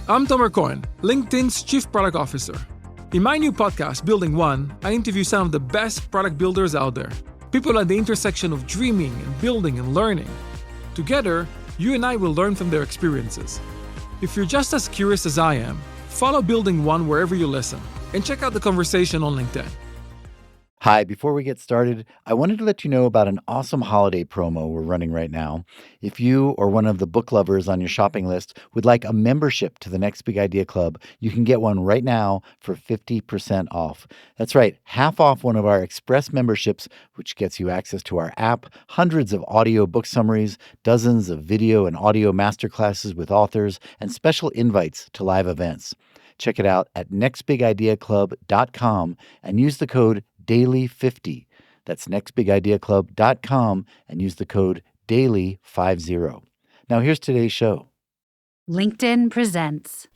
I'm Tomer Cohen, LinkedIn's Chief Product Officer. In my new podcast, Building One, I interview some of the best product builders out there. People at the intersection of dreaming and building and learning. Together, you and I will learn from their experiences. If you're just as curious as I am, follow Building One wherever you listen, and check out the conversation on LinkedIn. Hi, before we get started, I wanted to let you know about an awesome holiday promo we're running right now. If you or one of the book lovers on your shopping list would like a membership to the Next Big Idea Club, you can get one right now for 50% off. That's right, half off one of our Express memberships, which gets you access to our app, hundreds of audio book summaries, dozens of video and audio masterclasses with authors, and special invites to live events. Check it out at nextbigideaclub.com and use the code DAILY50. That's nextbigideaclub.com and use the code DAILY50. Now here's today's show. LinkedIn presents.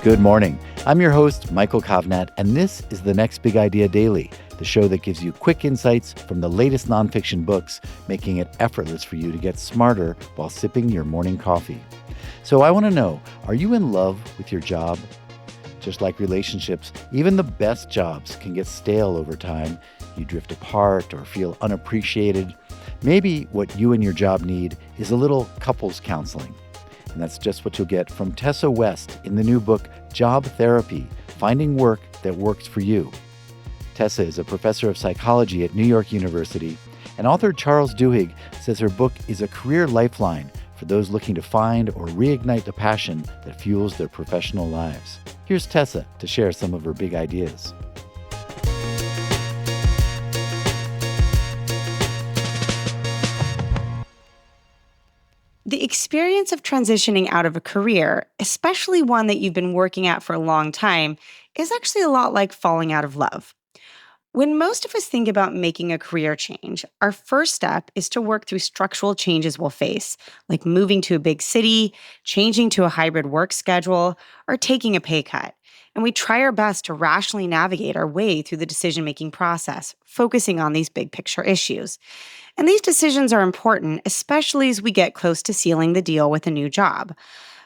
Good morning. I'm your host, Michael Kovnat, and this is the Next Big Idea Daily, the show that gives you quick insights from the latest nonfiction books, making it effortless for you to get smarter while sipping your morning coffee. So I want to know, are you in love with your job? Just like relationships, even the best jobs can get stale over time. You drift apart or feel unappreciated. Maybe what you and your job need is a little couples counseling. And that's just what you'll get from Tessa West in the new book, Job Therapy, Finding Work That Works for You. Tessa is a professor of psychology at New York University, and author Charles Duhigg says her book is a career lifeline for those looking to find or reignite the passion that fuels their professional lives. Here's Tessa to share some of her big ideas. The experience of transitioning out of a career, especially one that you've been working at for a long time, is actually a lot like falling out of love. When most of us think about making a career change, our first step is to work through structural changes we'll face, like moving to a big city, changing to a hybrid work schedule, or taking a pay cut. And we try our best to rationally navigate our way through the decision-making process, focusing on these big picture issues. And these decisions are important, especially as we get close to sealing the deal with a new job.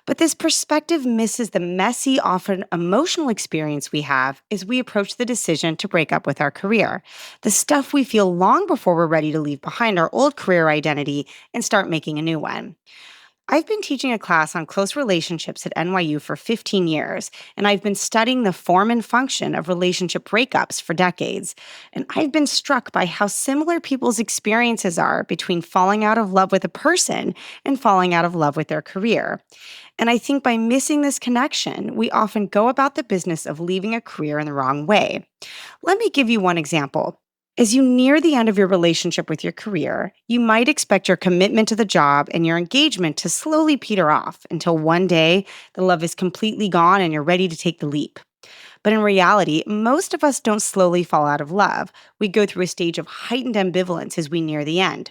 But this perspective misses the messy, often emotional experience we have as we approach the decision to break up with our career. The stuff we feel long before we're ready to leave behind our old career identity and start making a new one. I've been teaching a class on close relationships at NYU for 15 years, and I've been studying the form and function of relationship breakups for decades. And I've been struck by how similar people's experiences are between falling out of love with a person and falling out of love with their career. And I think by missing this connection, we often go about the business of leaving a career in the wrong way. Let me give you one example. As you near the end of your relationship with your career, you might expect your commitment to the job and your engagement to slowly peter off until one day the love is completely gone and you're ready to take the leap. But in reality, most of us don't slowly fall out of love. We go through a stage of heightened ambivalence as we near the end.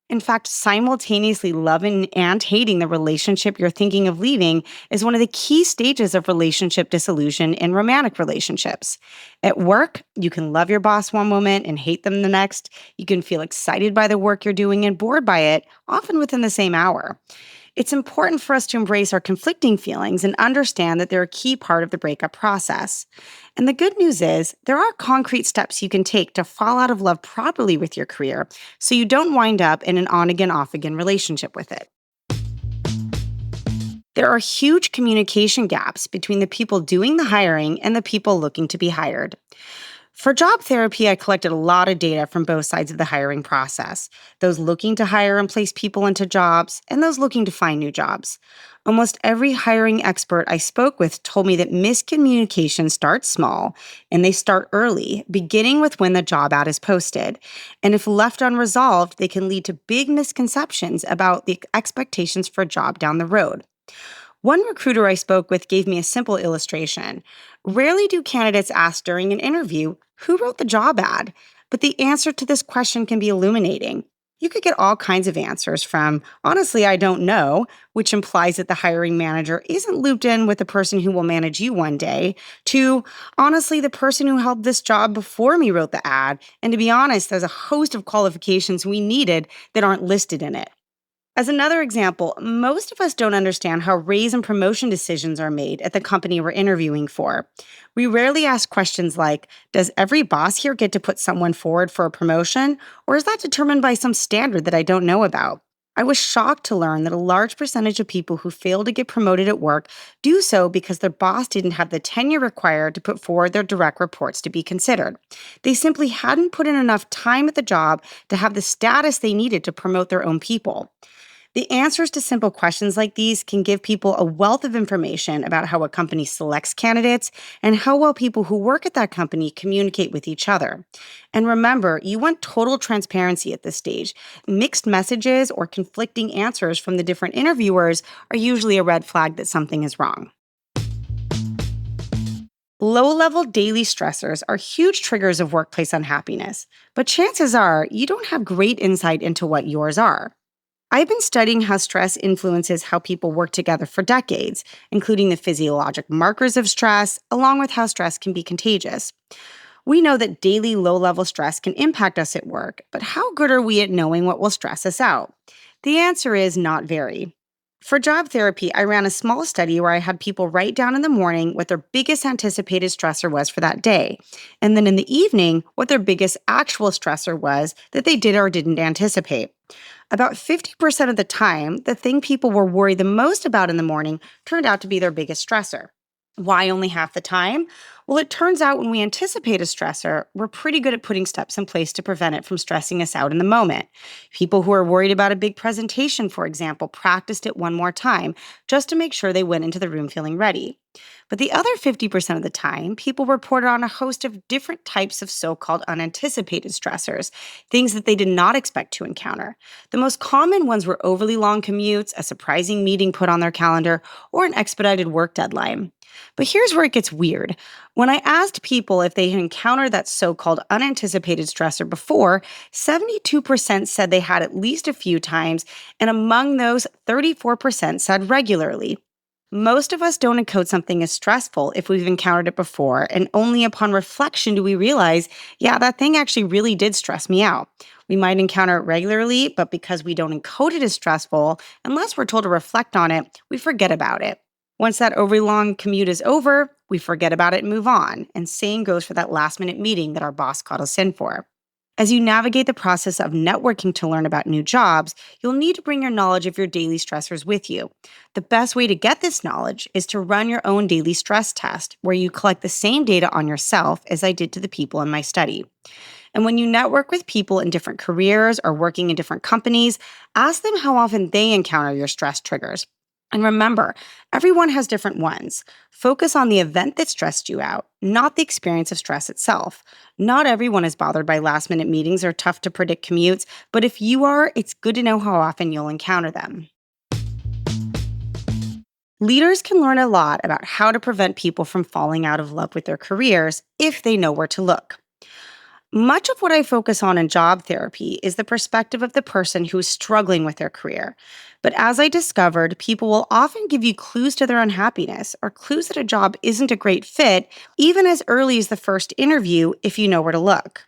In fact, simultaneously loving and hating the relationship you're thinking of leaving is one of the key stages of relationship disillusion in romantic relationships. At work, you can love your boss one moment and hate them the next. You can feel excited by the work you're doing and bored by it, often within the same hour. It's important for us to embrace our conflicting feelings and understand that they're a key part of the breakup process. And the good news is, there are concrete steps you can take to fall out of love properly with your career so you don't wind up in an on-again, off-again relationship with it. There are huge communication gaps between the people doing the hiring and the people looking to be hired. For Job Therapy, I collected a lot of data from both sides of the hiring process, those looking to hire and place people into jobs, and those looking to find new jobs. Almost every hiring expert I spoke with told me that miscommunication starts small, and they start early, beginning with when the job ad is posted. And if left unresolved, they can lead to big misconceptions about the expectations for a job down the road. One recruiter I spoke with gave me a simple illustration. Rarely do candidates ask during an interview, who wrote the job ad? But the answer to this question can be illuminating. You could get all kinds of answers from, honestly, I don't know, which implies that the hiring manager isn't looped in with the person who will manage you one day, to, honestly, the person who held this job before me wrote the ad, and to be honest, there's a host of qualifications we needed that aren't listed in it. As another example, most of us don't understand how raise and promotion decisions are made at the company we're interviewing for. We rarely ask questions like, does every boss here get to put someone forward for a promotion, or is that determined by some standard that I don't know about? I was shocked to learn that a large percentage of people who fail to get promoted at work do so because their boss didn't have the tenure required to put forward their direct reports to be considered. They simply hadn't put in enough time at the job to have the status they needed to promote their own people. The answers to simple questions like these can give people a wealth of information about how a company selects candidates and how well people who work at that company communicate with each other. And remember, you want total transparency at this stage. Mixed messages or conflicting answers from the different interviewers are usually a red flag that something is wrong. Low-level daily stressors are huge triggers of workplace unhappiness, but chances are you don't have great insight into what yours are. I've been studying how stress influences how people work together for decades, including the physiologic markers of stress, along with how stress can be contagious. We know that daily low-level stress can impact us at work, but how good are we at knowing what will stress us out? The answer is not very. For job therapy, I ran a small study where I had people write down in the morning what their biggest anticipated stressor was for that day, and then in the evening, what their biggest actual stressor was that they did or didn't anticipate. About 50% of the time, the thing people were worried the most about in the morning turned out to be their biggest stressor. Why only half the time? Well, it turns out when we anticipate a stressor, we're pretty good at putting steps in place to prevent it from stressing us out in the moment. People who are worried about a big presentation, for example, practiced it one more time just to make sure they went into the room feeling ready. But the other 50% of the time, people reported on a host of different types of so-called unanticipated stressors, things that they did not expect to encounter. The most common ones were overly long commutes, a surprising meeting put on their calendar, or an expedited work deadline. But here's where it gets weird. When I asked people if they had encountered that so-called unanticipated stressor before, 72% said they had at least a few times, and among those, 34% said regularly. Most of us don't encode something as stressful if we've encountered it before, and only upon reflection do we realize, yeah, that thing actually really did stress me out. We might encounter it regularly, but because we don't encode it as stressful, unless we're told to reflect on it, we forget about it. Once that overly long commute is over, we forget about it and move on. And same goes for that last-minute meeting that our boss called us in for. As you navigate the process of networking to learn about new jobs, you'll need to bring your knowledge of your daily stressors with you. The best way to get this knowledge is to run your own daily stress test, where you collect the same data on yourself as I did to the people in my study. And when you network with people in different careers or working in different companies, ask them how often they encounter your stress triggers. And remember, everyone has different ones. Focus on the event that stressed you out, not the experience of stress itself. Not everyone is bothered by last-minute meetings or tough-to-predict commutes, but if you are, it's good to know how often you'll encounter them. Leaders can learn a lot about how to prevent people from falling out of love with their careers if they know where to look. Much of what I focus on in job therapy is the perspective of the person who is struggling with their career. But as I discovered, people will often give you clues to their unhappiness or clues that a job isn't a great fit, even as early as the first interview, if you know where to look.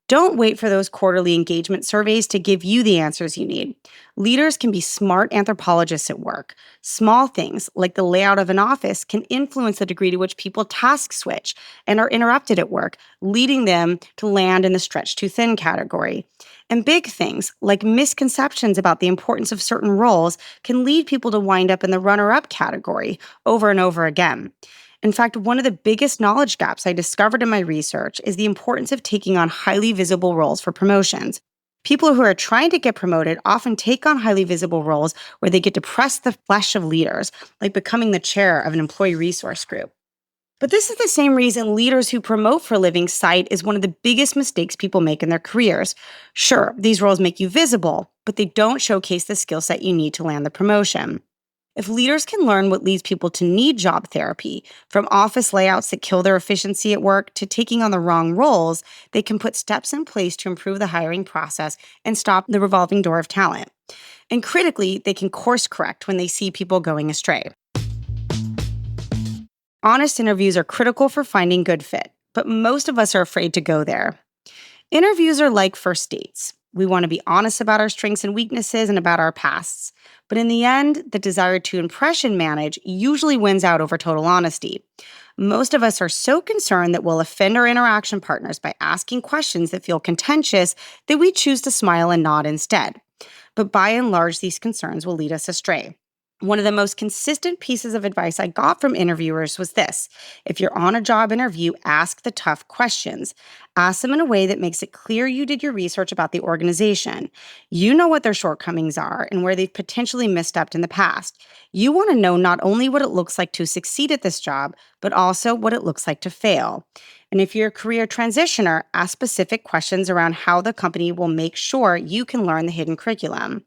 Don't wait for those quarterly engagement surveys to give you the answers you need. Leaders can be smart anthropologists at work. Small things, like the layout of an office, can influence the degree to which people task switch and are interrupted at work, leading them to land in the stretched too thin category. And big things, like misconceptions about the importance of certain roles, can lead people to wind up in the runner-up category over and over again. In fact, one of the biggest knowledge gaps I discovered in my research is the importance of taking on highly visible roles for promotions. People who are trying to get promoted often take on highly visible roles where they get to press the flesh of leaders, like becoming the chair of an employee resource group. But this is the same reason leaders who promote for a living cite is one of the biggest mistakes people make in their careers. Sure, these roles make you visible, but they don't showcase the skill set you need to land the promotion. If leaders can learn what leads people to need job therapy, from office layouts that kill their efficiency at work to taking on the wrong roles, they can put steps in place to improve the hiring process and stop the revolving door of talent. And critically, they can course correct when they see people going astray. Honest interviews are critical for finding good fit, but most of us are afraid to go there. Interviews are like first dates. We want to be honest about our strengths and weaknesses and about our pasts. But in the end, the desire to impress and manage usually wins out over total honesty. Most of us are so concerned that we'll offend our interaction partners by asking questions that feel contentious that we choose to smile and nod instead. But by and large, these concerns will lead us astray. One of the most consistent pieces of advice I got from interviewers was this: if you're on a job interview, ask the tough questions. Ask them in a way that makes it clear you did your research about the organization. You know what their shortcomings are and where they've potentially misstepped in the past. You want to know not only what it looks like to succeed at this job, but also what it looks like to fail. And if you're a career transitioner, ask specific questions around how the company will make sure you can learn the hidden curriculum.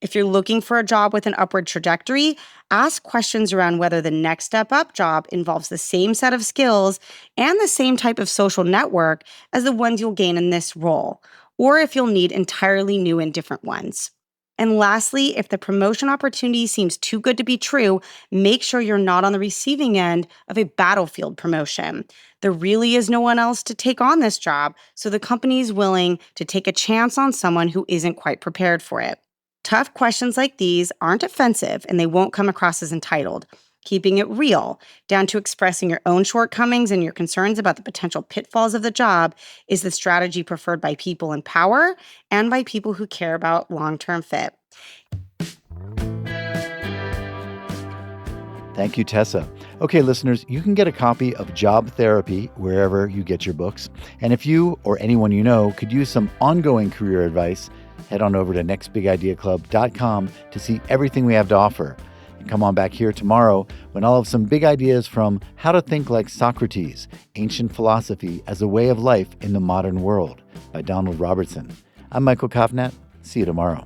If you're looking for a job with an upward trajectory, ask questions around whether the next step up job involves the same set of skills and the same type of social network as the ones you'll gain in this role, or if you'll need entirely new and different ones. And lastly, if the promotion opportunity seems too good to be true, make sure you're not on the receiving end of a battlefield promotion. There really is no one else to take on this job, so the company is willing to take a chance on someone who isn't quite prepared for it. Tough questions like these aren't offensive and they won't come across as entitled. Keeping it real, down to expressing your own shortcomings and your concerns about the potential pitfalls of the job, is the strategy preferred by people in power and by people who care about long-term fit. Thank you, Tessa. Okay, listeners, you can get a copy of Job Therapy wherever you get your books. And if you or anyone you know could use some ongoing career advice, head on over to nextbigideaclub.com to see everything we have to offer. And come on back here tomorrow when I'll have some big ideas from How to Think Like Socrates, Ancient Philosophy as a Way of Life in the Modern World by Donald Robertson. I'm Michael Kovnat. See you tomorrow.